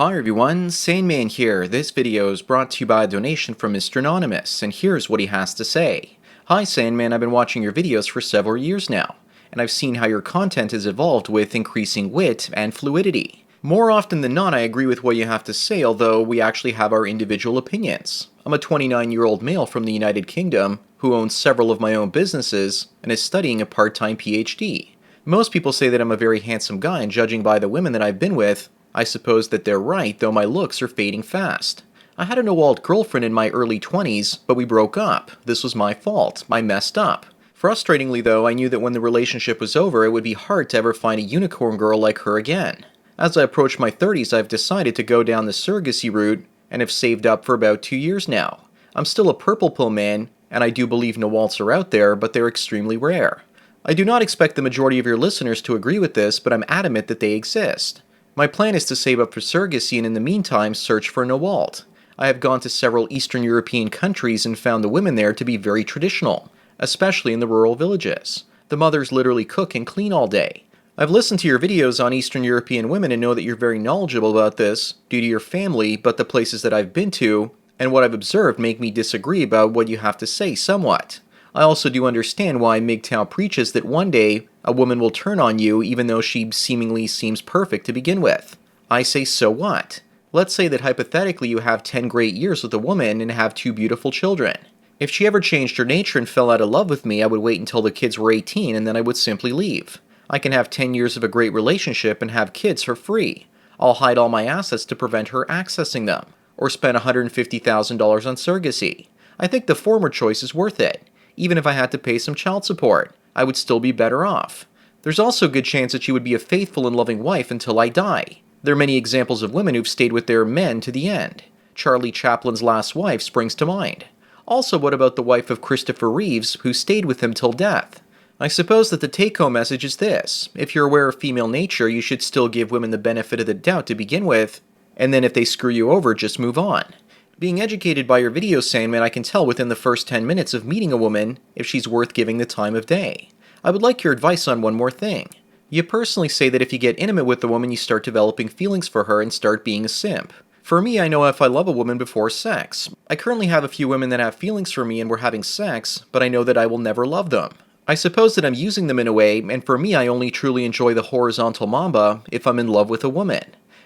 Hi everyone, Sandman here. This video is brought to you by a donation from Mr. Anonymous, and here's what he has to say. Hi Sandman, I've been watching your videos for several years now, and I've seen how your content has evolved with increasing wit and fluidity. More often than not, I agree with what you have to say, although we actually have our individual opinions. I'm a 29-year-old male from the United Kingdom who owns several of my own businesses and is studying a part-time PhD. Most people say that I'm a very handsome guy, and judging by the women that I've been with, I suppose that they're right, though my looks are fading fast. I had a NAWALT girlfriend in my early 20s, but we broke up. This was my fault. I messed up. Frustratingly though, I knew that when the relationship was over, it would be hard to ever find a unicorn girl like her again. As I approach my 30s, I've decided to go down the surrogacy route, and have saved up for about 2 years now. I'm still a purple pill man, and I do believe NAWALTs are out there, but they're extremely rare. I do not expect the majority of your listeners to agree with this, but I'm adamant that they exist. My plan is to save up for surrogacy and in the meantime search for NAWALT. I have gone to several Eastern European countries and found the women there to be very traditional, especially in the rural villages. The mothers literally cook and clean all day. I've listened to your videos on Eastern European women and know that you're very knowledgeable about this due to your family, but the places that I've been to and what I've observed make me disagree about what you have to say somewhat. I also do understand why MGTOW preaches that one day a woman will turn on you even though she seemingly seems perfect to begin with. I say, so what? Let's say that hypothetically you have 10 great years with a woman and have 2 beautiful children. If she ever changed her nature and fell out of love with me, I would wait until the kids were 18 and then I would simply leave. I can have 10 years of a great relationship and have kids for free. I'll hide all my assets to prevent her accessing them, or spend $150,000 on surrogacy. I think the former choice is worth it. Even if I had to pay some child support, I would still be better off. There's also a good chance that she would be a faithful and loving wife until I die. There are many examples of women who've stayed with their men to the end. Chaplin's last wife springs to mind. Also, what about the wife of Christopher Reeves, who stayed with him till death? I suppose that the take-home message is this: if you're aware of female nature, you should still give women the benefit of the doubt to begin with, and then if they screw you over, just move on. Being educated by your videos, Sandman, I can tell within the first 10 minutes of meeting a woman if she's worth giving the time of day. I would like your advice on one more thing. You personally say that if you get intimate with a woman, you start developing feelings for her and start being a simp. For me, I know if I love a woman before sex. I currently have a few women that have feelings for me and we're having sex, but I know that I will never love them. I suppose that I'm using them in a way, and for me I only truly enjoy the horizontal mamba if I'm in love with a woman.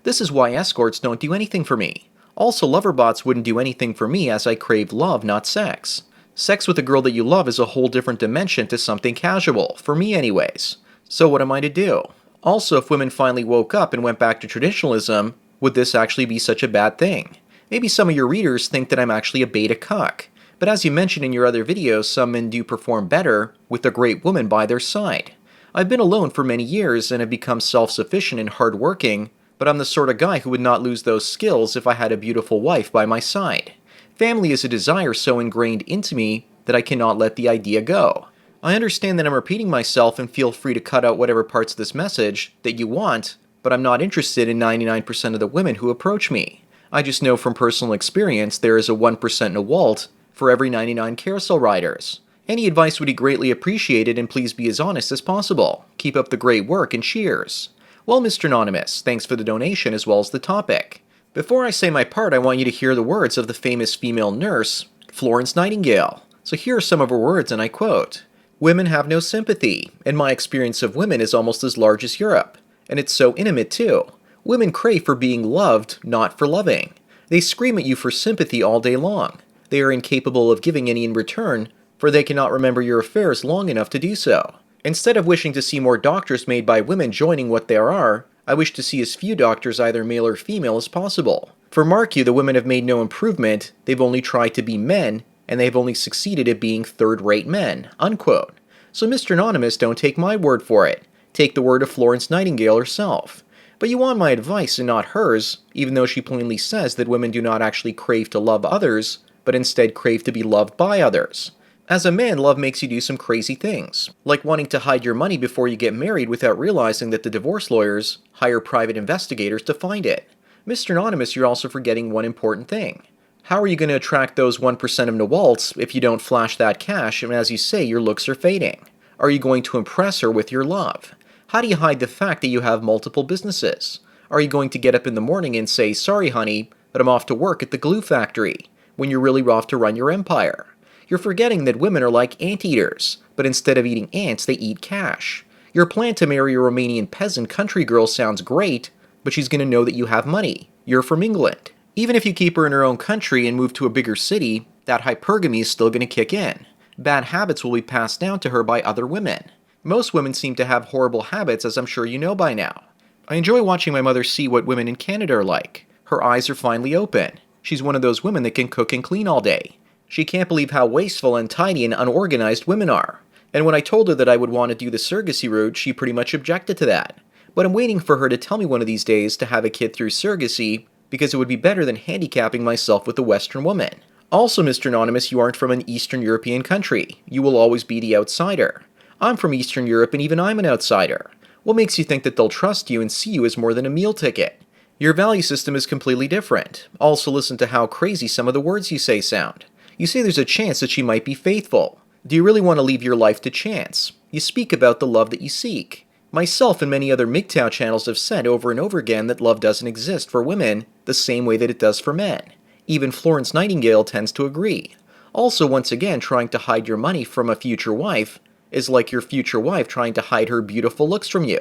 This is why escorts don't do anything for me. Also, lover bots wouldn't do anything for me as I crave love, not sex. Sex with a girl that you love is a whole different dimension to something casual, for me anyways. So what am I to do? Also, if women finally woke up and went back to traditionalism, would this actually be such a bad thing? Maybe some of your readers think that I'm actually a beta cuck, but as you mentioned in your other videos, some men do perform better with a great woman by their side. I've been alone for many years and have become self-sufficient and hardworking, but I'm the sort of guy who would not lose those skills if I had a beautiful wife by my side. Family is a desire so ingrained into me that I cannot let the idea go. I understand that I'm repeating myself and feel free to cut out whatever parts of this message that you want, but I'm not interested in 99% of the women who approach me. I just know from personal experience there is a 1% NAWALT for every 99 carousel riders. Any advice would be greatly appreciated, and please be as honest as possible. Keep up the great work and cheers. Well, Mr. Anonymous, thanks for the donation as well as the topic. Before I say my part, I want you to hear the words of the famous female nurse, Florence Nightingale. So here are some of her words, and I quote, "Women have no sympathy, and my experience of women is almost as large as Europe. And it's so intimate too. Women crave for being loved, not for loving. They scream at you for sympathy all day long. They are incapable of giving any in return, for they cannot remember your affairs long enough to do so. Instead of wishing to see more doctors made by women joining what there are, I wish to see as few doctors, either male or female, as possible. For mark you, the women have made no improvement, they've only tried to be men, and they've only succeeded at being third-rate men." Unquote. So Mr. Anonymous, don't take my word for it. Take the word of Florence Nightingale herself. But you want my advice and not hers, even though she plainly says that women do not actually crave to love others, but instead crave to be loved by others. As a man, love makes you do some crazy things, like wanting to hide your money before you get married without realizing that the divorce lawyers hire private investigators to find it. Mr. Anonymous, you're also forgetting one important thing. How are you going to attract those 1% of NAWALTs if you don't flash that cash and, as you say, your looks are fading? Are you going to impress her with your love? How do you hide the fact that you have multiple businesses? Are you going to get up in the morning and say, "Sorry honey, but I'm off to work at the glue factory," when you're really off to run your empire? You're forgetting that women are like anteaters, but instead of eating ants, they eat cash. Your plan to marry a Romanian peasant country girl sounds great, but she's going to know that you have money. You're from England. Even if you keep her in her own country and move to a bigger city, that hypergamy is still going to kick in. Bad habits will be passed down to her by other women. Most women seem to have horrible habits, as I'm sure you know by now. I enjoy watching my mother see what women in Canada are like. Her eyes are finally open. She's one of those women that can cook and clean all day. She can't believe how wasteful, untidy, and unorganized women are. And when I told her that I would want to do the surrogacy route, she pretty much objected to that. But I'm waiting for her to tell me one of these days to have a kid through surrogacy, because it would be better than handicapping myself with a Western woman. Also, Mr. Anonymous, you aren't from an Eastern European country. You will always be the outsider. I'm from Eastern Europe, and even I'm an outsider. What makes you think that they'll trust you and see you as more than a meal ticket? Your value system is completely different. Also, listen to how crazy some of the words you say sound. You say there's a chance that she might be faithful. Do you really want to leave your life to chance? You speak about the love that you seek. Myself and many other MGTOW channels have said over and over again that love doesn't exist for women the same way that it does for men. Even Florence Nightingale tends to agree. Also, once again, trying to hide your money from a future wife is like your future wife trying to hide her beautiful looks from you.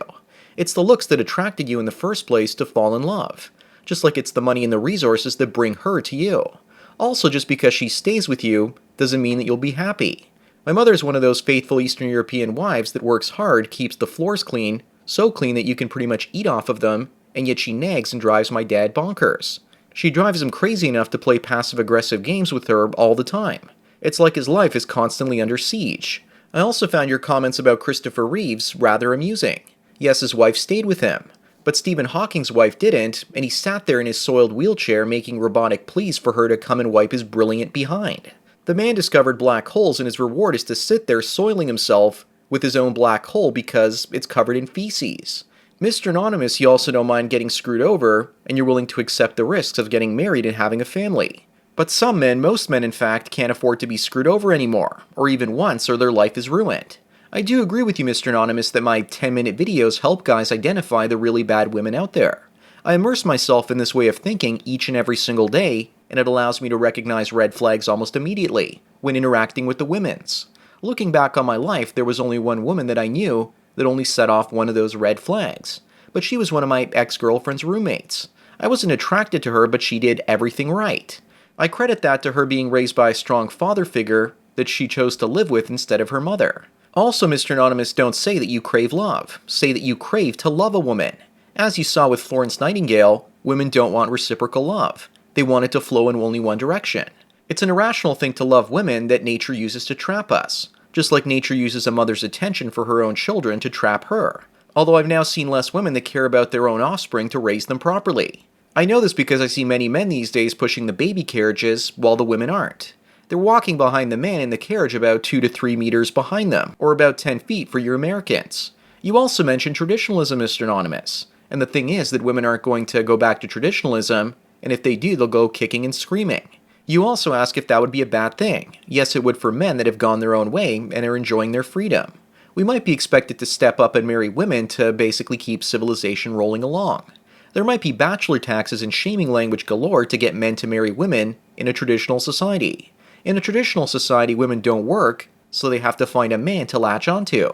It's the looks that attracted you in the first place to fall in love. Just like it's the money and the resources that bring her to you. Also, just because she stays with you doesn't mean that you'll be happy. My mother is one of those faithful Eastern European wives that works hard, keeps the floors clean, so clean that you can pretty much eat off of them, and yet she nags and drives my dad bonkers. She drives him crazy enough to play passive-aggressive games with her all the time. It's like his life is constantly under siege. I also found your comments about Christopher Reeves rather amusing. Yes, his wife stayed with him, but Stephen Hawking's wife didn't, and he sat there in his soiled wheelchair making robotic pleas for her to come and wipe his brilliant behind. The man discovered black holes, and his reward is to sit there soiling himself with his own black hole because it's covered in feces. Mr. Anonymous, you also don't mind getting screwed over, and you're willing to accept the risks of getting married and having a family. But some men, most men in fact, can't afford to be screwed over anymore, or even once, or their life is ruined. I do agree with you, Mr. Anonymous, that my 10-minute videos help guys identify the really bad women out there. I immerse myself in this way of thinking each and every single day, and it allows me to recognize red flags almost immediately when interacting with the women's. Looking back on my life, there was only one woman that I knew that only set off one of those red flags. But she was one of my ex-girlfriend's roommates. I wasn't attracted to her, but she did everything right. I credit that to her being raised by a strong father figure that she chose to live with instead of her mother. Also, Mr. Anonymous, don't say that you crave love. Say that you crave to love a woman. As you saw with Florence Nightingale, women don't want reciprocal love. They want it to flow in only one direction. It's an irrational thing to love women that nature uses to trap us, just like nature uses a mother's attention for her own children to trap her. Although I've now seen less women that care about their own offspring to raise them properly. I know this because I see many men these days pushing the baby carriages while the women aren't. They're walking behind the man in the carriage about 2 to 3 meters behind them, or about 10 feet for your Americans. You also mentioned traditionalism, Mr. Anonymous. And the thing is that women aren't going to go back to traditionalism, and if they do, they'll go kicking and screaming. You also ask if that would be a bad thing. Yes, it would for men that have gone their own way and are enjoying their freedom. We might be expected to step up and marry women to basically keep civilization rolling along. There might be bachelor taxes and shaming language galore to get men to marry women in a traditional society. In a traditional society, women don't work, so they have to find a man to latch onto.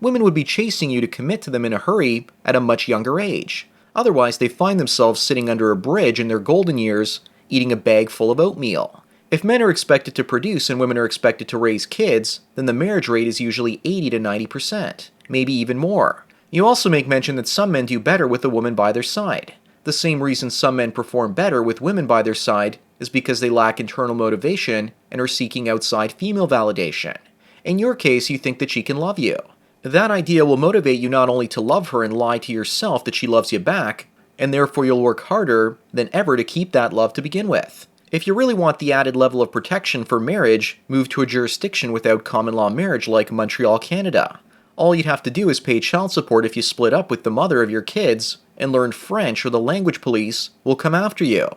Women would be chasing you to commit to them in a hurry at a much younger age. Otherwise, they find themselves sitting under a bridge in their golden years, eating a bag full of oatmeal. If men are expected to produce and women are expected to raise kids, then the marriage rate is usually 80 to 90%, maybe even more. You also make mention that some men do better with a woman by their side. The same reason some men perform better with women by their side is because they lack internal motivation and are seeking outside female validation. In your case, you think that she can love you. That idea will motivate you not only to love her and lie to yourself that she loves you back, and therefore you'll work harder than ever to keep that love to begin with. If you really want the added level of protection for marriage, move to a jurisdiction without common law marriage like Montreal, Canada. All you'd have to do is pay child support if you split up with the mother of your kids and learn French, or the language police will come after you.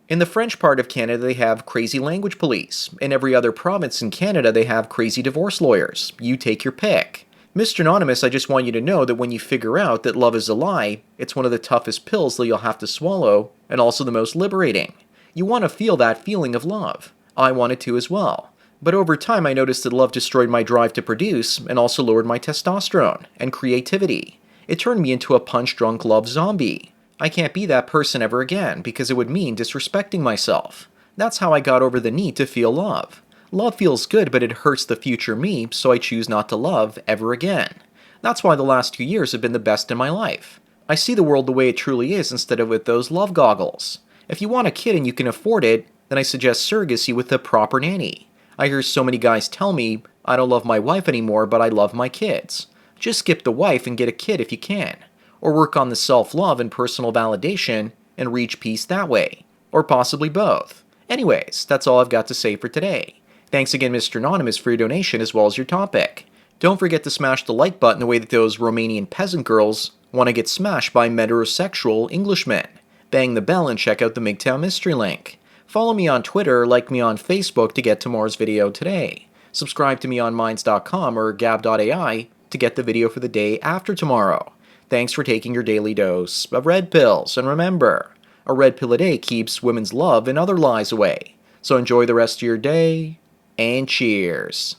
In the French part of Canada, they have crazy language police. In every other province in Canada, they have crazy divorce lawyers. You take your pick. Mr. Anonymous, I just want you to know that when you figure out that love is a lie, it's one of the toughest pills that you'll have to swallow, and also the most liberating. You want to feel that feeling of love. I wanted to as well. But over time I noticed that love destroyed my drive to produce, and also lowered my testosterone and creativity. It turned me into a punch-drunk love zombie. I can't be that person ever again, because it would mean disrespecting myself. That's how I got over the need to feel love. Love feels good, but it hurts the future me, so I choose not to love ever again. That's why the last 2 years have been the best in my life. I see the world the way it truly is instead of with those love goggles. If you want a kid and you can afford it, then I suggest surrogacy with the proper nanny. I hear so many guys tell me, I don't love my wife anymore, but I love my kids. Just skip the wife and get a kid if you can. Or work on the self-love and personal validation and reach peace that way. Or possibly both. Anyways, that's all I've got to say for today. Thanks again, Mr. Anonymous, for your donation as well as your topic. Don't forget to smash the like button the way that those Romanian peasant girls want to get smashed by metrosexual Englishmen. Bang the bell and check out the MGTOW mystery link. Follow me on Twitter, like me on Facebook to get tomorrow's video today. Subscribe to me on minds.com or gab.ai to get the video for the day after tomorrow. Thanks for taking your daily dose of red pills, and remember, a red pill a day keeps women's love and other lies away. So enjoy the rest of your day, and cheers.